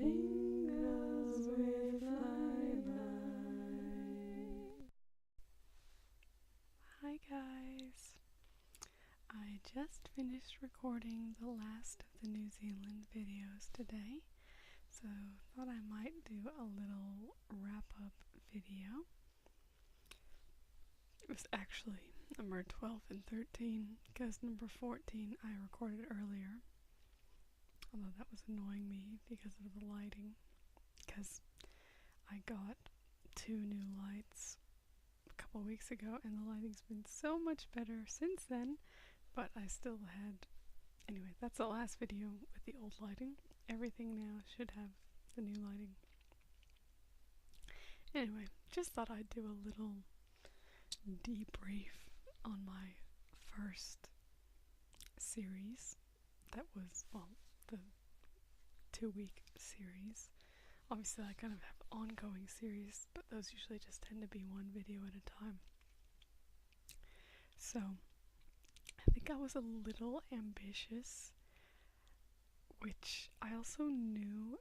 Tingles with light. Hi guys, I just finished recording the last of the New Zealand videos today, so thought I might do a little wrap-up video. It was actually number 12 and 13, because number 14 I recorded earlier, although that was annoying me because of the lighting, because I got 2 new lights a couple weeks ago and the lighting's been so much better since then, but I still had, anyway, that's the last video with the old lighting. Everything now should have the new lighting. Anyway, just thought I'd do a little debrief on my first series. That was, well, the 2-week series. Obviously I kind of have ongoing series, but those usually just tend to be one video at a time. So I think I was a little ambitious, which I also knew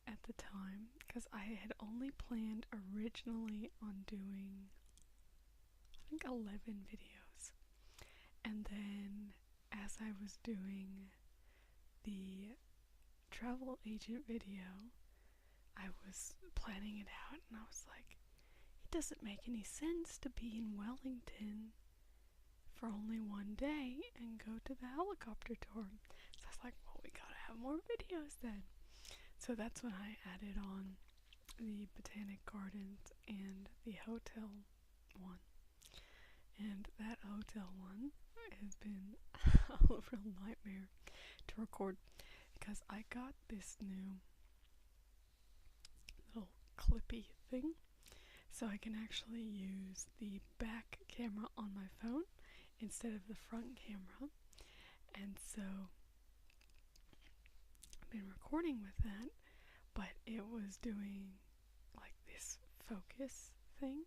at the time, because I had only planned originally on doing, I think, 11 videos. And then as I was doing the travel agent video, I was planning it out and I was like, it doesn't make any sense to be in Wellington for only one day and go to the helicopter tour. So I was like, well, we gotta have more videos then. So that's when I added on the Botanic Gardens and the hotel one. And that hotel one has been a real nightmare to record, because I got this new little clippy thing, so I can actually use the back camera on my phone instead of the front camera. And so I've been recording with that, but it was doing like this focus thing,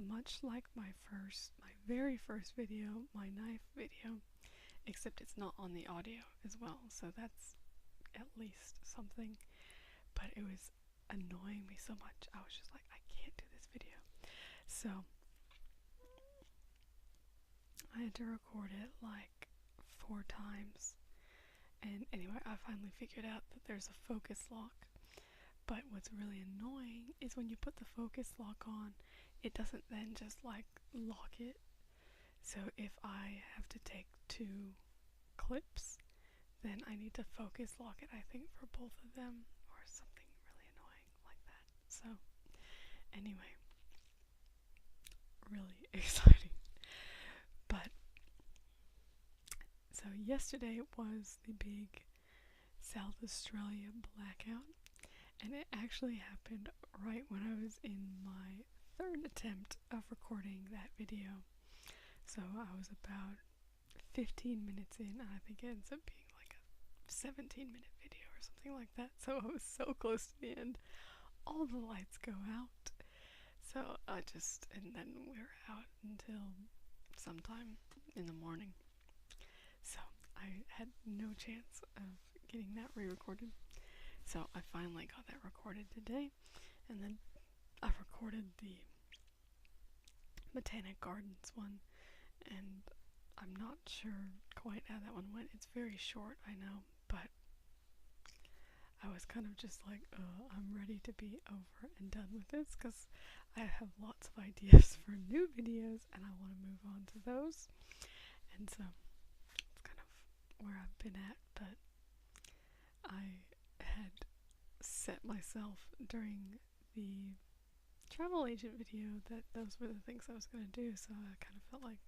much like my very first video, my knife video, except it's not on the audio as well, so that's at least something. But it was annoying me so much, I was just like, I can't do this video. So I had to record it like 4 times, and anyway, I finally figured out that there's a focus lock. But what's really annoying is when you put the focus lock on, it doesn't then just like lock it. So if I have to take 2 clips, then I need to focus lock it, I think, for both of them, or something really annoying like that. So anyway, really exciting. But so yesterday was the big South Australia blackout, and it actually happened right when I was in my 3rd attempt of recording that video. So I was about 15 minutes in, and I think it ends up being like a 17-minute video or something like that. So I was so close to the end. All the lights go out. So and then we're out until sometime in the morning. So I had no chance of getting that re-recorded. So I finally got that recorded today, and then I recorded the Botanic Gardens one, and I'm not sure quite how that one went. It's very short, I know, but I was kind of just like, I'm ready to be over and done with this, because I have lots of ideas for new videos and I want to move on to those. And so it's kind of where I've been at, but I had set myself during the travel agent video that those were the things I was going to do, so I kind of felt like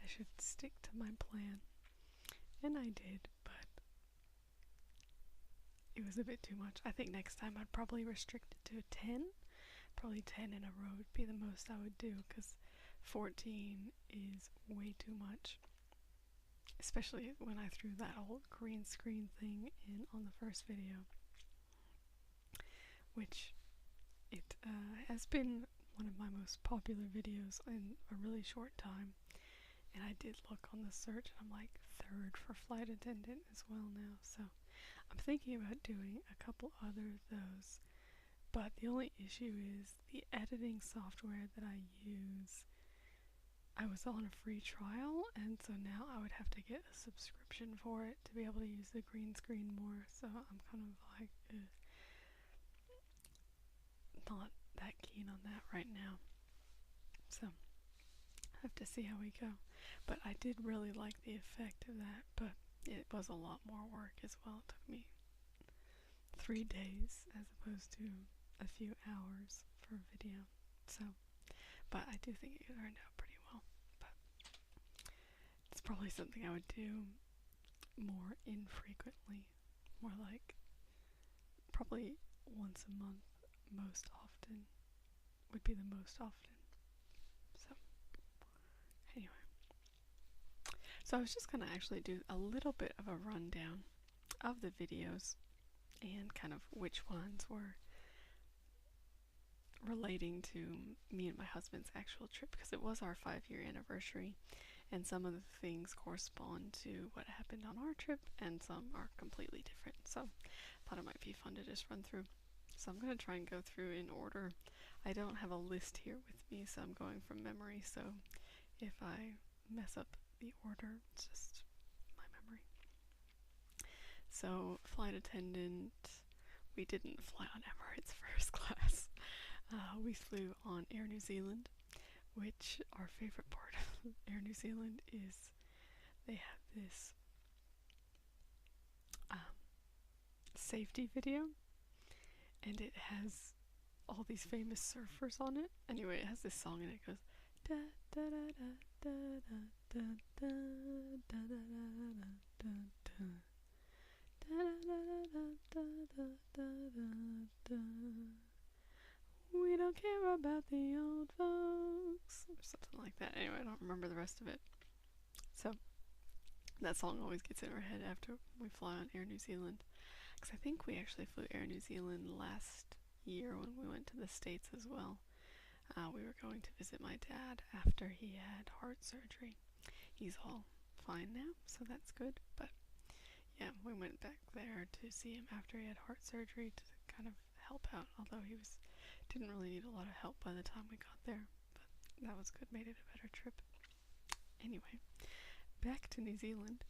I should stick to my plan, and I did, but it was a bit too much. I think next time I'd probably restrict it to 10. Probably 10 in a row would be the most I would do, because 14 is way too much, especially when I threw that whole green screen thing in on the first video, which it has been one of my most popular videos in a really short time. And I did look on the search, and I'm like 3rd for flight attendant as well now, so I'm thinking about doing a couple other of those, but the only issue is the editing software that I use. I was on a free trial, and so now I would have to get a subscription for it to be able to use the green screen more, so I'm kind of like, not that keen on that right now. So, I have to see how we go. But I did really like the effect of that, but it was a lot more work as well. It took me 3 days as opposed to a few hours for a video. So, but I do think it turned out pretty well. But it's probably something I would do more infrequently. More like probably once a month, most often, would be the most often. So, anyway. So I was just going to actually do a little bit of a rundown of the videos and kind of which ones were relating to me and my husband's actual trip, because it was our 5-year anniversary, and some of the things correspond to what happened on our trip and some are completely different. So I thought it might be fun to just run through. So I'm going to try and go through in order. I don't have a list here with me, so I'm going from memory, so if I mess up the order, it's just my memory. So, flight attendant, we didn't fly on Emirates first class. We flew on Air New Zealand, which our favorite part of Air New Zealand is they have this safety video, and it has all these famous surfers on it. Anyway, it has this song and it goes da da da da da da da da da da da. We don't care about the old folks, or something like that. Anyway, I don't remember the rest of it. So that song always gets in our head after we fly on Air New Zealand, because I think we actually flew Air New Zealand last year when we went to the States as well. We were going to visit my dad after he had heart surgery. He's all fine now, so that's good. But yeah, we went back there to see him after he had heart surgery to kind of help out, although he didn't really need a lot of help by the time we got there. But that was good, made it a better trip. Anyway, back to New Zealand.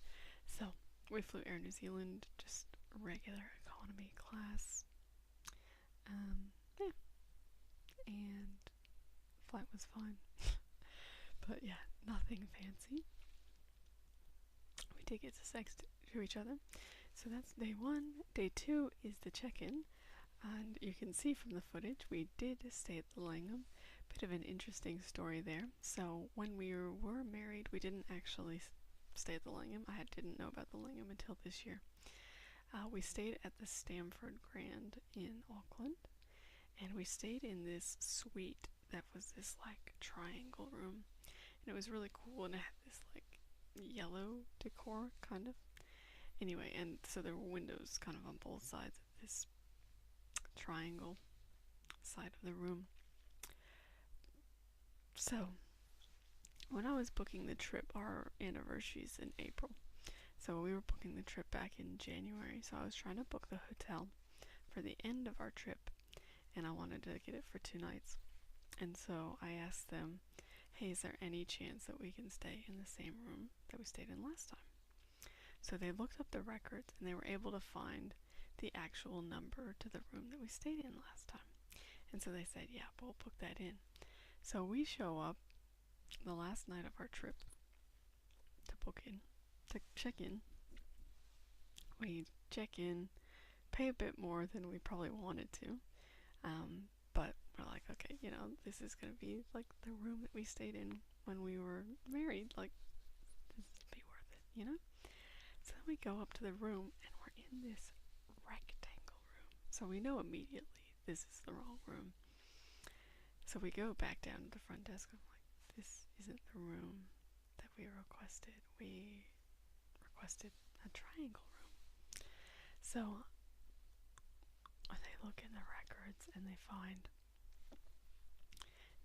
So we flew Air New Zealand, just regular economy class. Yeah, and flight was fine. But yeah, nothing fancy. We did get to sext to each other. So that's day 1. Day 2 is the check-in. And you can see from the footage, we did stay at the Langham. Bit of an interesting story there. So when we were married, we didn't actually stay at the Langham. I didn't know about the Langham until this year. We stayed at the Stamford Grand in Auckland. And we stayed in this suite that was this like triangle room. And it was really cool, and it had this like yellow decor, kind of. Anyway, and so there were windows kind of on both sides of this triangle side of the room. So when I was booking the trip, our anniversary's in April. So we were booking the trip back in January. So I was trying to book the hotel for the end of our trip, and I wanted to get it for 2 nights. And so I asked them, hey, is there any chance that we can stay in the same room that we stayed in last time? So they looked up the records, and they were able to find the actual number to the room that we stayed in last time. And so they said, yeah, we'll book that in. So we show up the last night of our trip to check in. We check in, pay a bit more than we probably wanted to. But we're like, okay, this is going to be like the room that we stayed in when we were married. Like, this is be worth it, So then we go up to the room, and we're in this rectangle room. So we know immediately this is the wrong room. So we go back down to the front desk. I'm like, this isn't the room that we requested. We requested a triangle room. So they look in the records and they find, and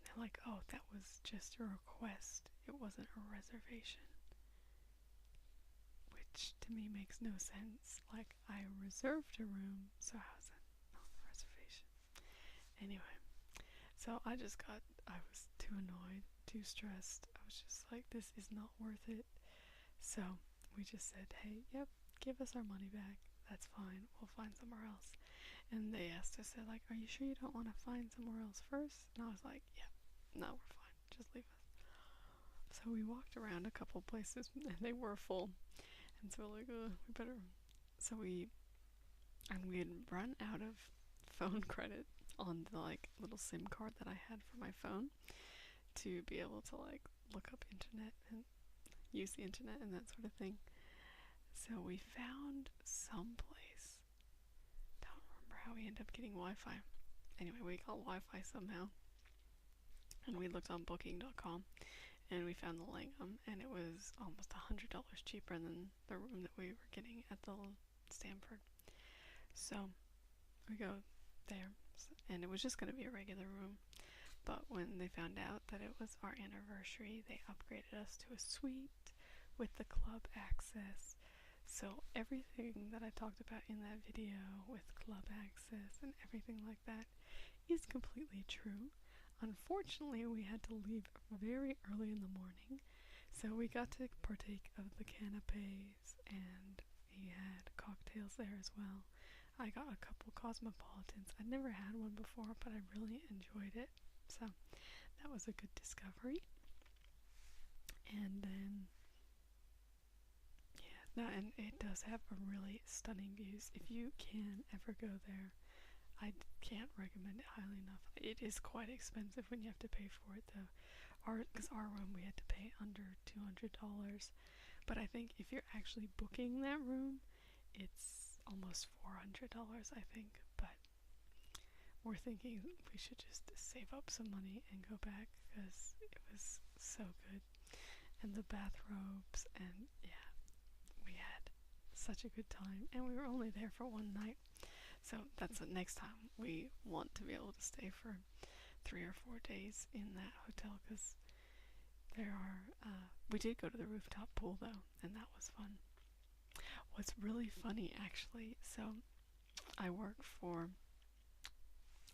they're like, oh, that was just a request. It wasn't a reservation. which to me makes no sense. Like, I reserved a room, so how's that not a reservation? Anyway, so I was too annoyed, too stressed. I was just like, this is not worth it. So we just said, hey, yep, give us our money back. That's fine. We'll find somewhere else. And they asked us, they're like, are you sure you don't want to find somewhere else first? And I was like, yeah, no, we're fine. Just leave us. So we walked around a couple places and they were full. And so we're like, we better. So we had run out of phone credit on the like little SIM card that I had for my phone to be able to like look up internet and use the internet and that sort of thing. So we found some place. Don't remember how we ended up getting Wi-Fi. Anyway, we got Wi-Fi somehow. And we looked on booking.com and we found the Langham, and it was almost $100 cheaper than the room that we were getting at the Stanford. So we go there, and it was just going to be a regular room. But when they found out that it was our anniversary, they upgraded us to a suite with the club access. So everything that I talked about in that video with club access and everything like that is completely true. Unfortunately, we had to leave very early in the morning, so we got to partake of the canapes, and we had cocktails there as well. I got a couple cosmopolitans. I'd never had one before, but I really enjoyed it, so that was a good discovery. And then, yeah, no, and it does have a really stunning views. If you can ever go there, I can't recommend it highly enough. It is quite expensive when you have to pay for it, though. Because our room, we had to pay under $200. But I think if you're actually booking that room, it's almost $400, I think. But we're thinking we should just save up some money and go back, because it was so good. And the bathrobes, and yeah, we had such a good time. And we were only there for one night. So that's the next time we want to be able to stay for 3 or 4 days in that hotel, because we did go to the rooftop pool though, and that was fun. What's really funny actually, so I work for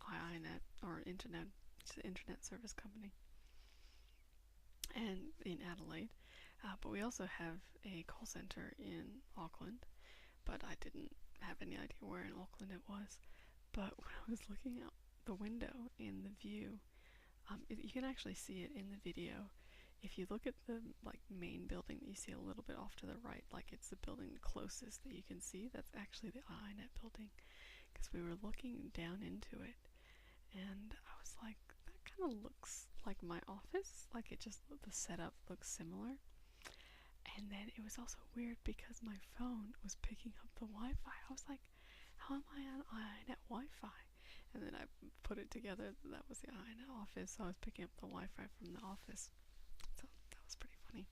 IINet, or Internet, it's an internet service company, and in Adelaide, but we also have a call center in Auckland, but I didn't have any idea where in Auckland it was. But when I was looking out the window in the view, you can actually see it in the video. If you look at the like main building that you see a little bit off to the right, like it's the building closest that you can see, that's actually the IINet building, because we were looking down into it, and I was like, that kind of looks like my office. Like, it just, the setup looks similar. And then it was also weird because my phone was picking up the Wi-Fi. I was like, how am I on IINet Wi-Fi? And then I put it together that was the IINet office, so I was picking up the Wi-Fi from the office. So that was pretty funny.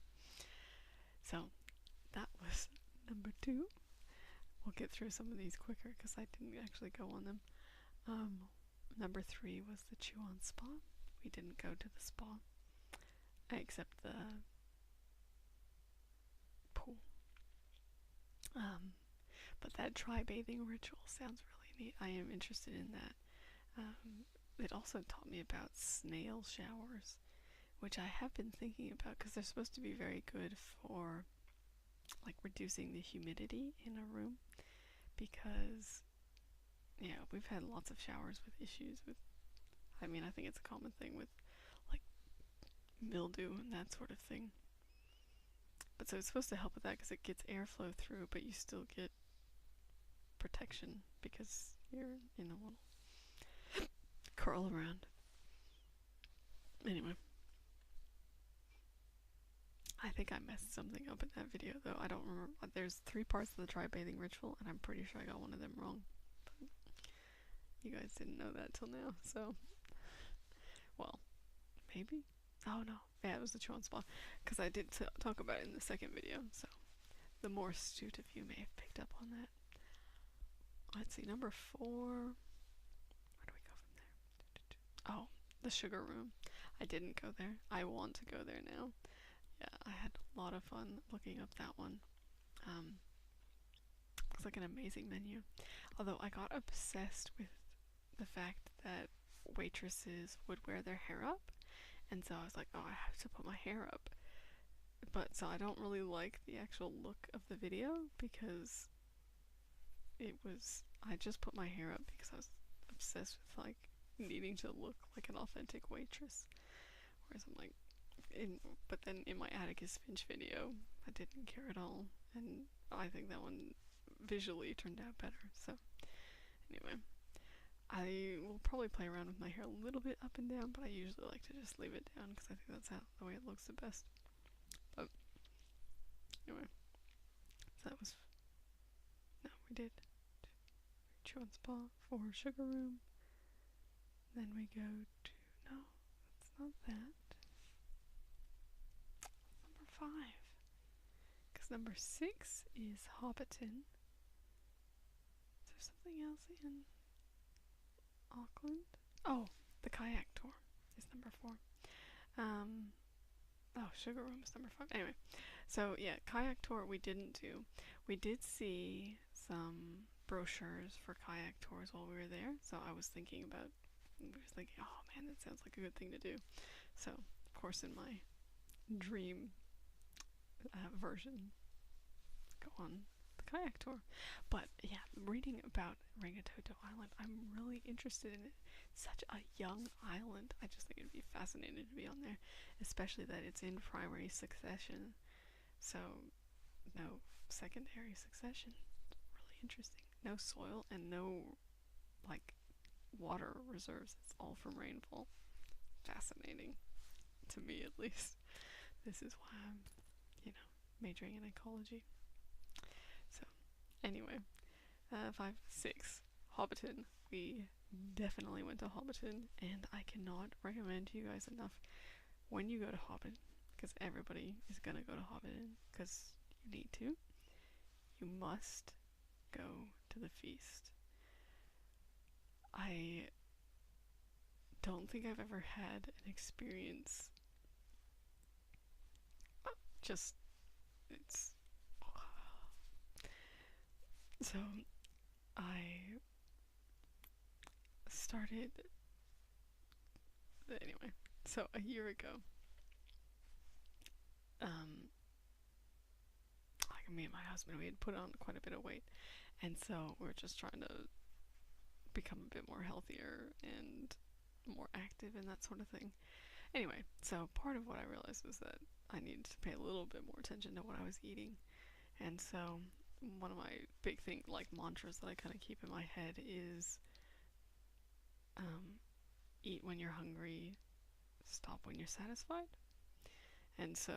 So that was number 2. We'll get through some of these quicker because I didn't actually go on them. Number 3 was the Chew-On Spa. We didn't go to the spa, except the pool. But that tri-bathing ritual sounds really neat. I am interested in that. It also taught me about snail showers, which I have been thinking about because they're supposed to be very good for like reducing the humidity in a room, because yeah, we've had lots of showers with issues with, I mean, I think it's a common thing with like mildew and that sort of thing. But so it's supposed to help with that because it gets airflow through, but you still get protection because you're in a little curl around. Anyway, I think I messed something up in that video though. I don't remember. There's 3 parts of the tri-bathing ritual, and I'm pretty sure I got one of them wrong. But you guys didn't know that till now, so well, maybe. Oh no, yeah, it was the Chew-On Spa, because I did talk about it in the second video, so the more astute of you may have picked up on that. Let's see, number 4. Where do we go from there? Oh, the sugar room. I didn't go there. I want to go there now. Yeah, I had a lot of fun looking up that one. Looks like an amazing menu. Although I got obsessed with the fact that waitresses would wear their hair up, and so I was like, oh, I have to put my hair up. But so I don't really like the actual look of the video because I just put my hair up because I was obsessed with like needing to look like an authentic waitress. Whereas I'm like, but then in my Atticus Finch video, I didn't care at all, and I think that one visually turned out better. So anyway, I will probably play around with my hair a little bit up and down, but I usually like to just leave it down because I think that's the way it looks the best. But anyway, so that was, no, we did Chew and Spa for Sugar Room. Then we go to, no, that's not that. Number 5. Because number 6 is Hobbiton. Is there something else in Auckland? Oh, the kayak tour is number 4. Oh, Sugar Room is number 5. Anyway, so yeah, kayak tour we didn't do. We did see some brochures for kayak tours while we were there, so I was thinking, oh man, that sounds like a good thing to do. So, of course, in my dream version, go on the kayak tour. But yeah, reading about Rangitoto Island, I'm really interested in it. Such a young island. I just think it'd be fascinating to be on there, especially that it's in primary succession, so no secondary succession. Really interesting. No soil and no like water reserves. It's all from rainfall. Fascinating to me, at least. This is why I'm, majoring in ecology. So anyway, 5, 6, Hobbiton. We definitely went to Hobbiton, and I cannot recommend to you guys enough when you go to Hobbiton, because everybody is gonna go to Hobbiton because you need to. You must go to the feast. I don't think I've ever had an experience. It's so I started anyway. So a year ago, like me and my husband, we had put on quite a bit of weight, and so we're just trying to become a bit more healthier and more active and that sort of thing. Anyway, so part of what I realized was that I needed to pay a little bit more attention to what I was eating, and so one of my big mantras that I kind of keep in my head is eat when you're hungry, stop when you're satisfied. And so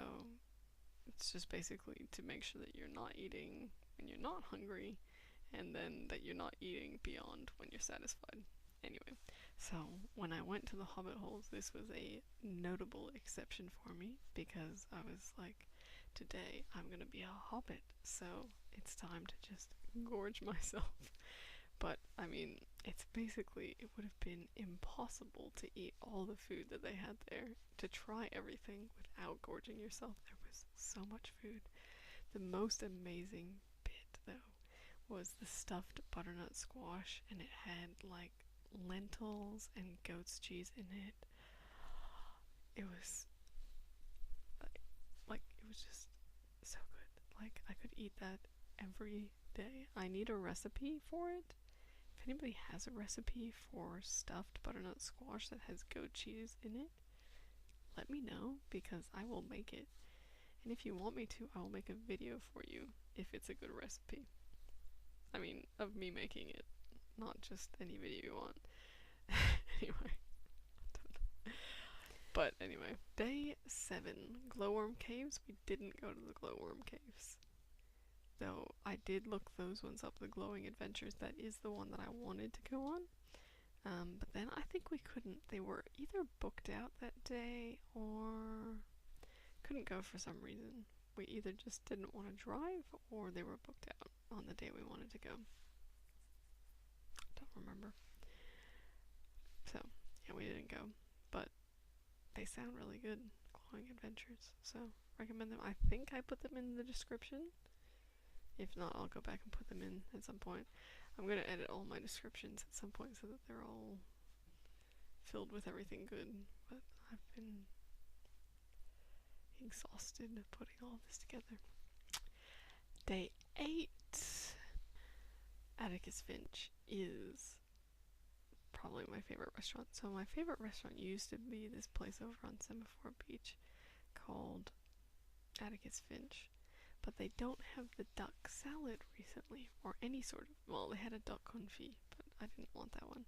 it's just basically to make sure that you're not eating when you're not hungry, and then that you're not eating beyond when you're satisfied. Anyway, so when I went to the Hobbit holes, this was a notable exception for me, because I was like, today I'm gonna be a hobbit, so it's time to just gorge myself. But I mean, it would have been impossible to eat all the food that they had there, to try everything without gorging yourself. There was so much food. The most amazing bit, though, was the stuffed butternut squash, and it had like lentils and goat's cheese in it. It was it was just so good. Like, I could eat that every day. I need a recipe for it. If anybody has a recipe for stuffed butternut squash that has goat cheese in it, let me know, because I will make it. And if you want me to, I will make a video for you if it's a good recipe. I mean, of me making it, not just any video you want. Anyway. But anyway, day 7, glowworm caves. We didn't go to the glowworm caves, though I did look those ones up, the glowing adventures. That is the one that I wanted to go on, but then I think we couldn't. They were either booked out that day or couldn't go for some reason. We either just didn't want to drive, or they were booked out on the day we wanted to go. Don't remember. So yeah, we didn't go, but they sound really good, glowing adventures, so recommend them. I think I put them in the description. If not, I'll go back and put them in at some point. I'm gonna edit all my descriptions at some point so that they're all filled with everything good, but I've been exhausted putting all this together. Day 8. Atticus Finch is probably my favorite restaurant. So my favorite restaurant used to be this place over on Semaphore Beach called Atticus Finch, but they don't have the duck salad recently, or any sort of, well, they had a duck confit, but I didn't want that one.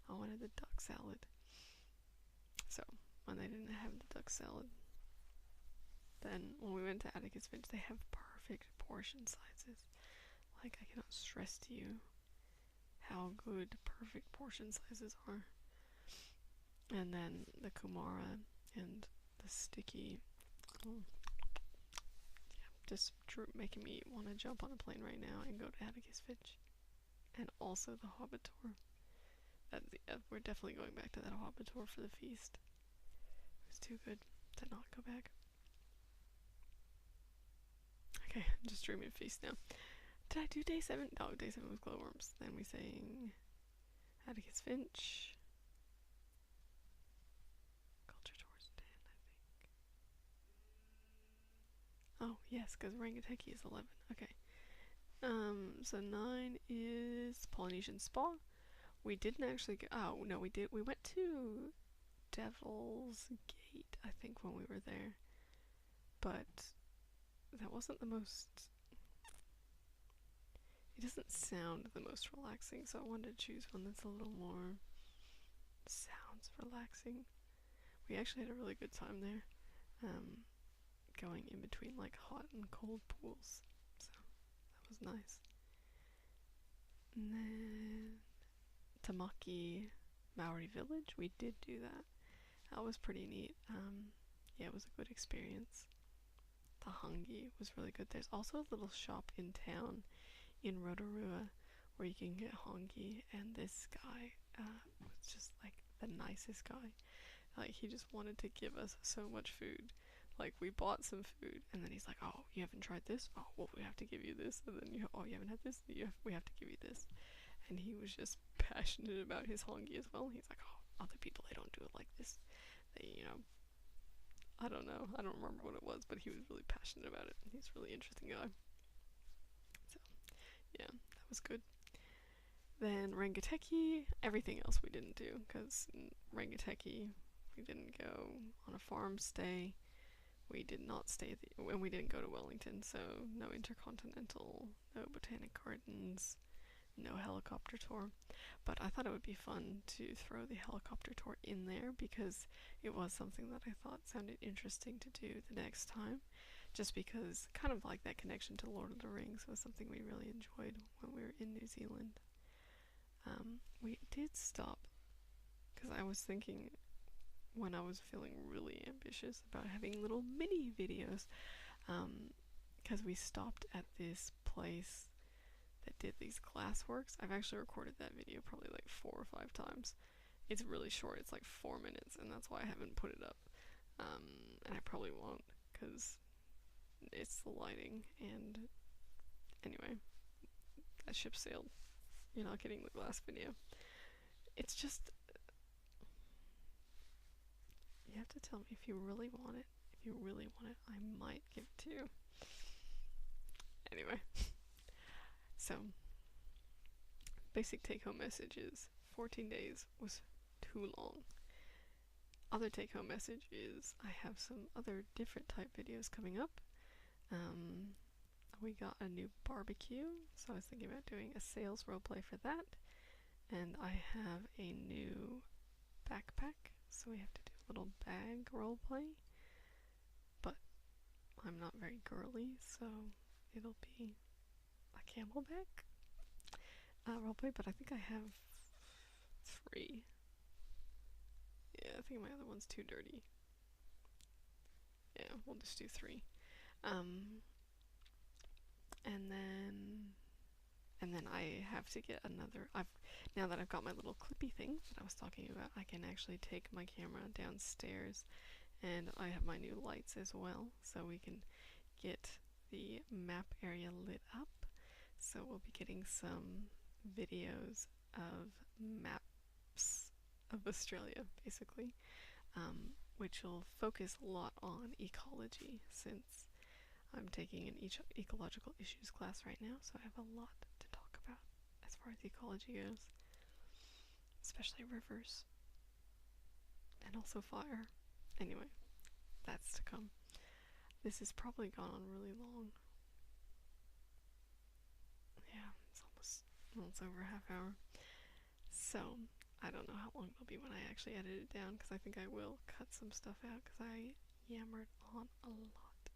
I wanted the duck salad. So when they didn't have the duck salad, then when we went to Atticus Finch, they have perfect portion sizes. Like, I cannot stress to you how good perfect portion sizes are. And then the Kumara and the sticky, just making me want to jump on a plane right now and go to Atticus Finch. And also the Hobbit tour. We're definitely going back to that Hobbit tour for the feast. It was too good to not go back. Okay, I'm just dreaming of feast now. Did I do day 7? No, day 7 was glowworms. Then we sang Atticus Finch. Culture Tours 10, I think. Oh, yes, because Rangateki is 11. Okay. So 9 is Polynesian Spa. We didn't actually go. Oh, no, we did. We went to Devil's Gate, I think, when we were there. But that wasn't the most. It doesn't sound the most relaxing, so I wanted to choose one that's a little more sounds relaxing. We actually had a really good time there, going in between like hot and cold pools, so that was nice. And then Tamaki Maori Village, we did do that. That was pretty neat. Yeah, it was a good experience. The hangi was really good. There's also a little shop in town in Rotorua where you can get hangi, and this guy was just like the nicest guy. Like, he just wanted to give us so much food. Like, we bought some food, and then he's like, oh, you haven't tried this? Oh, well, we have to give you this. And then, you haven't had this? We have to give you this. And he was just passionate about his hangi as well. He's like, oh, other people, they don't do it like this. They, I don't know. I don't remember what it was, but he was really passionate about it. He's a really interesting guy. So, yeah, that was good. Then Rangateki, everything else we didn't do, because Rangateki, we didn't go on a farm stay. We did not stay, and we didn't go to Wellington, so no Intercontinental, no Botanic Gardens, no helicopter tour. But I thought it would be fun to throw the helicopter tour in there, because it was something that I thought sounded interesting to do the next time, just because kind of like that connection to Lord of the Rings was something we really enjoyed when we were in New Zealand. We did stop, because I was thinking when I was feeling really ambitious about having little mini videos, because we stopped at this place that did these glassworks. I've actually recorded that video probably like 4 or 5 times. It's really short, it's like 4 minutes, and that's why I haven't put it up. And I probably won't, because it's the lighting, and anyway, that ship sailed. You're not getting the glass video. It's just, you have to tell me if you really want it. If you really want it, I might give it to you. Anyway, so basic take-home message is 14 days was too long. Other take-home message is I have some other different type videos coming up. We got a new barbecue, so I was thinking about doing a sales roleplay for that. And I have a new backpack, so we have to do a little bag roleplay. But I'm not very girly, so it'll be a camelback roleplay, but I think I have 3. Yeah, I think my other one's too dirty. Yeah, we'll just do 3. And then I have to get another. Now that I've got my little clippy thing that I was talking about, I can actually take my camera downstairs, and I have my new lights as well, so we can get the map area lit up. So we'll be getting some videos of maps of Australia, basically, which will focus a lot on ecology, since I'm taking an ecological issues class right now, so I have a lot to talk about as far as ecology goes, especially rivers, and also fire. Anyway, that's to come. This has probably gone on really long. Yeah, it's over a half hour. So, I don't know how long it'll be when I actually edit it down, because I think I will cut some stuff out, because I yammered on a lot.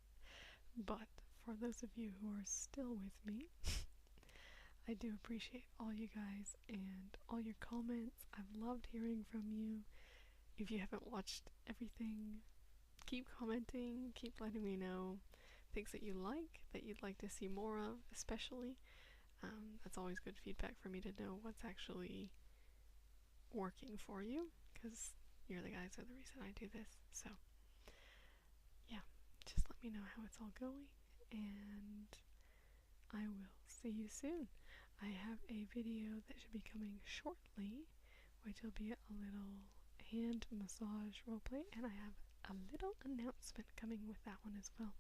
But for those of you who are still with me, I do appreciate all you guys and all your comments. I've loved hearing from you. If you haven't watched everything, keep commenting, keep letting me know things that you like, that you'd like to see more of, especially. That's always good feedback for me to know what's actually working for you, because you're the guys who are the reason I do this. So, yeah, just let me know how it's all going, and I will see you soon. I have a video that should be coming shortly, which will be a little hand massage roleplay, and I have a little announcement coming with that one as well.